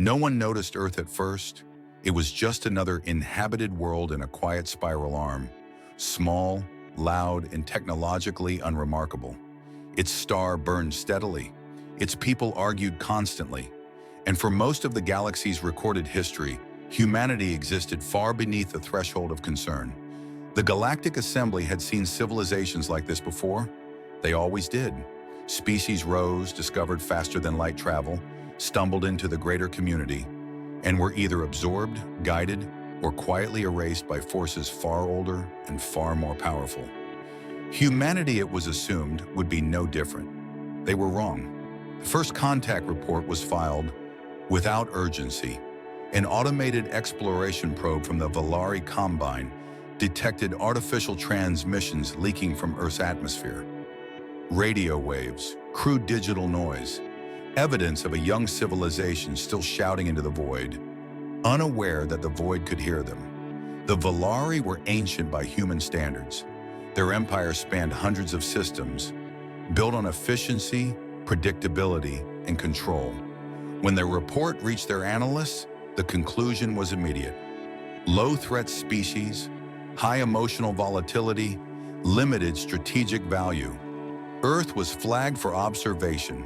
No one noticed Earth at first. It was just another inhabited world in a quiet spiral arm, small, loud, and technologically unremarkable. Its star burned steadily. Its people argued constantly. And for most of the galaxy's recorded history, humanity existed far beneath the threshold of concern. The Galactic Assembly had seen civilizations like this before. They always did. Species rose, discovered faster than light travel, stumbled into the greater community, and were either absorbed, guided, or quietly erased by forces far older and far more powerful. Humanity, it was assumed, would be no different. They were wrong. The first contact report was filed without urgency. An automated exploration probe from the Valari Combine detected artificial transmissions leaking from Earth's atmosphere. Radio waves, crude digital noise, evidence of a young civilization still shouting into the void, unaware that the void could hear them. The Valari were ancient by human standards. Their empire spanned hundreds of systems, built on efficiency, predictability, and control. When their report reached their analysts, the conclusion was immediate. Low-threat species, high emotional volatility, limited strategic value. Earth was flagged for observation,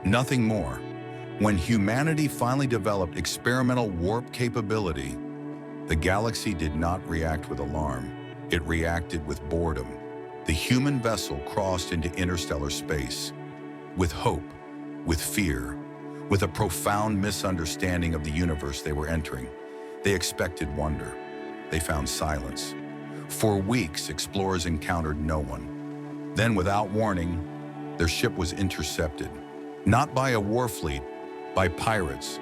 nothing more. When humanity finally developed experimental warp capability, the galaxy did not react with alarm. It reacted with boredom. The human vessel crossed into interstellar space, with hope, with fear, with a profound misunderstanding of the universe they were entering. They expected wonder. They found silence. For weeks, explorers encountered no one. Then, without warning, their ship was intercepted. Not by a war fleet, by pirates.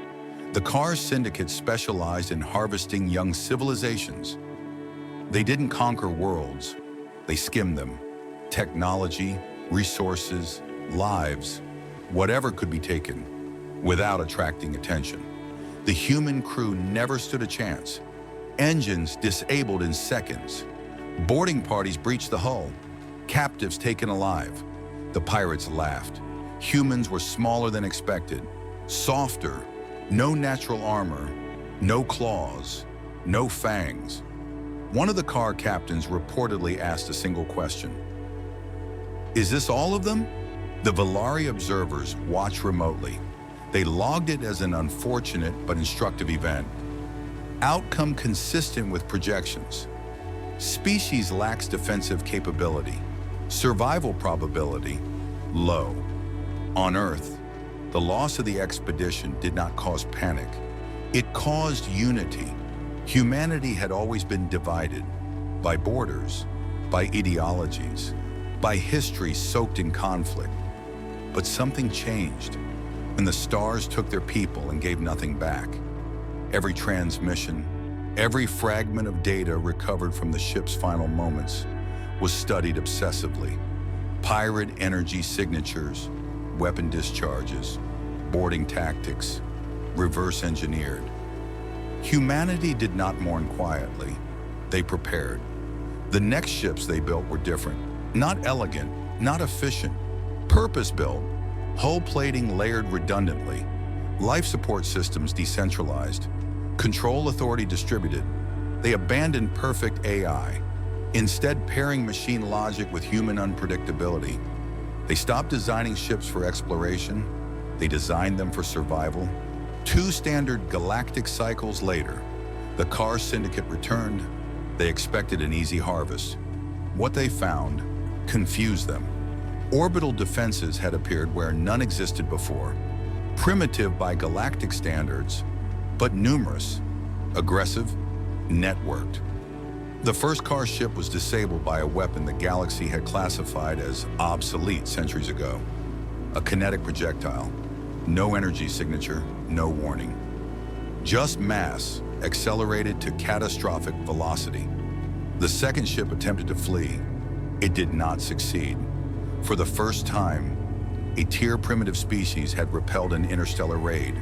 The Car Syndicate specialized in harvesting young civilizations. They didn't conquer worlds, they skimmed them. Technology, resources, lives, whatever could be taken, without attracting attention. The human crew never stood a chance. Engines disabled in seconds. Boarding parties breached the hull. Captives taken alive. The pirates laughed. Humans were smaller than expected, softer, no natural armor, no claws, no fangs. One of the car captains reportedly asked a single question. "Is this all of them?" The Valari observers watched remotely. They logged it as an unfortunate but instructive event. Outcome consistent with projections. Species lacks defensive capability. Survival probability, low. On Earth, the loss of the expedition did not cause panic. It caused unity. Humanity had always been divided by borders, by ideologies, by history soaked in conflict. But something changed when the stars took their people and gave nothing back. Every transmission, every fragment of data recovered from the ship's final moments was studied obsessively. Pirate energy signatures, weapon discharges, boarding tactics, reverse engineered. Humanity did not mourn quietly. They prepared. The next ships they built were different. Not elegant, not efficient, purpose-built, hull plating layered redundantly, life support systems decentralized, control authority distributed. They abandoned perfect AI, instead pairing machine logic with human unpredictability. They stopped designing ships for exploration. They designed them for survival. 2 standard galactic cycles later, the Car Syndicate returned. They expected an easy harvest. What they found confused them. Orbital defenses had appeared where none existed before. Primitive by galactic standards, but numerous, aggressive, networked. The first car ship was disabled by a weapon the galaxy had classified as obsolete centuries ago. A kinetic projectile. No energy signature, no warning. Just mass, accelerated to catastrophic velocity. The second ship attempted to flee. It did not succeed. For the first time, a tier primitive species had repelled an interstellar raid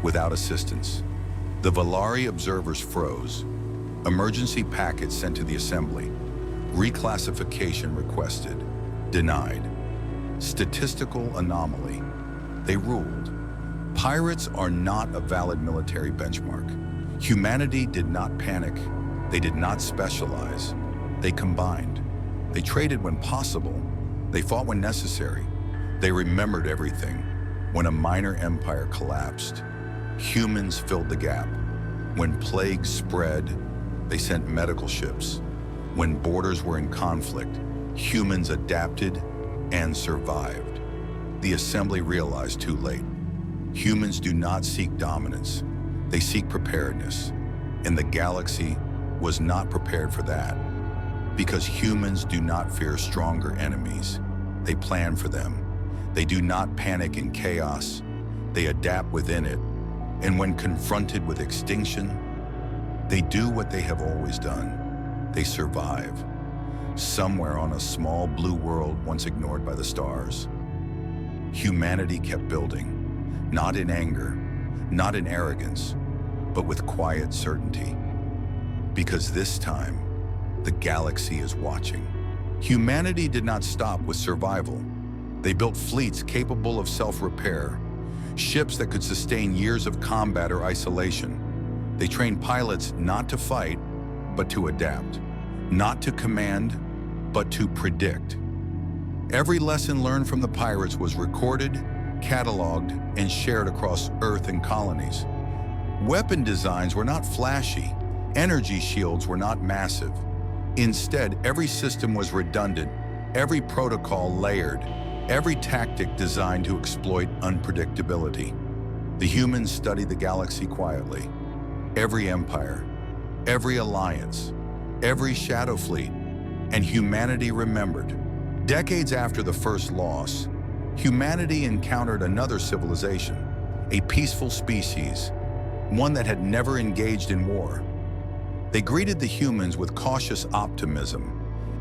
without assistance. The Valari observers froze. Emergency packets sent to the assembly. Reclassification requested. Denied. Statistical anomaly. They ruled. Pirates are not a valid military benchmark. Humanity did not panic. They did not specialize. They combined. They traded when possible. They fought when necessary. They remembered everything. When a minor empire collapsed, humans filled the gap. When plagues spread, they sent medical ships. When borders were in conflict, humans adapted and survived. The assembly realized too late. Humans do not seek dominance. They seek preparedness. And the galaxy was not prepared for that. Because humans do not fear stronger enemies. They plan for them. They do not panic in chaos. They adapt within it. And when confronted with extinction, they do what they have always done. They survive. Somewhere on a small blue world once ignored by the stars, humanity kept building, not in anger, not in arrogance, but with quiet certainty. Because this time, the galaxy is watching. Humanity did not stop with survival. They built fleets capable of self-repair, ships that could sustain years of combat or isolation. They trained pilots not to fight, but to adapt, not to command, but to predict. Every lesson learned from the pirates was recorded, cataloged, and shared across Earth and colonies. Weapon designs were not flashy. Energy shields were not massive. Instead, every system was redundant, every protocol layered, every tactic designed to exploit unpredictability. The humans studied the galaxy quietly. Every empire, every alliance, every shadow fleet, and humanity remembered. Decades after the first loss, humanity encountered another civilization, a peaceful species, one that had never engaged in war. They greeted the humans with cautious optimism,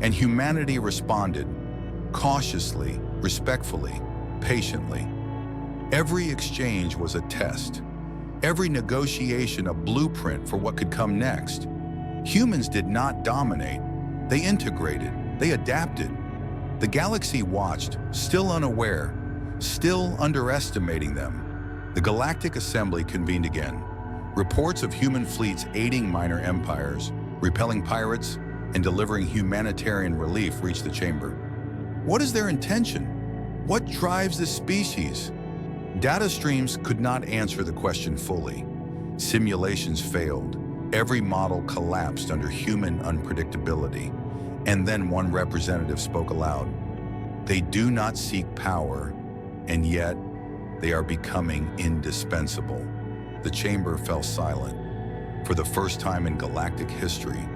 and humanity responded cautiously, respectfully, patiently. Every exchange was a test, every negotiation a blueprint for what could come next. Humans did not dominate. They integrated, they adapted. The galaxy watched, still unaware, still underestimating them. The Galactic Assembly convened again. Reports of human fleets aiding minor empires, repelling pirates, and delivering humanitarian relief reached the chamber. What is their intention? What drives this species? Data streams could not answer the question fully. Simulations failed. Every model collapsed under human unpredictability. And then one representative spoke aloud. They do not seek power, and yet they are becoming indispensable. The chamber fell silent. For the first time in galactic history,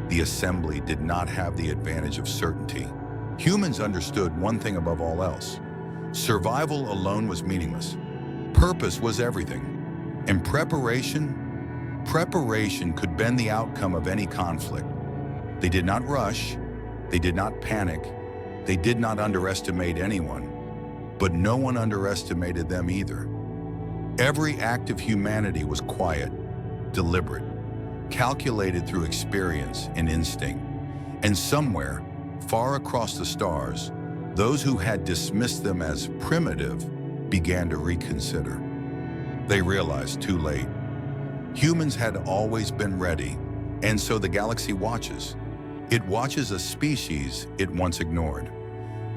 the assembly did not have the advantage of certainty. Humans understood one thing above all else. Survival alone was meaningless. Purpose was everything. And preparation could bend the outcome of any conflict. They did not rush, they did not panic, they did not underestimate anyone, but no one underestimated them either. Every act of humanity was quiet, deliberate, calculated through experience and instinct. And somewhere, far across the stars, those who had dismissed them as primitive began to reconsider. They realized too late. Humans had always been ready, and so the galaxy watches. It watches a species it once ignored.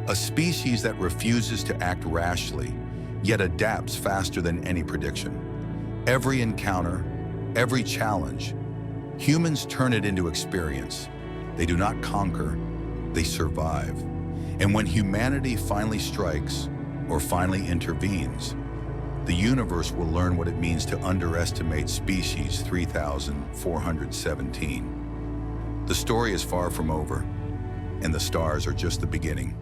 A species that refuses to act rashly, yet adapts faster than any prediction. Every encounter, every challenge, humans turn it into experience. They do not conquer, they survive. And when humanity finally strikes, or finally intervenes, the universe will learn what it means to underestimate species 3417. The story is far from over, and the stars are just the beginning.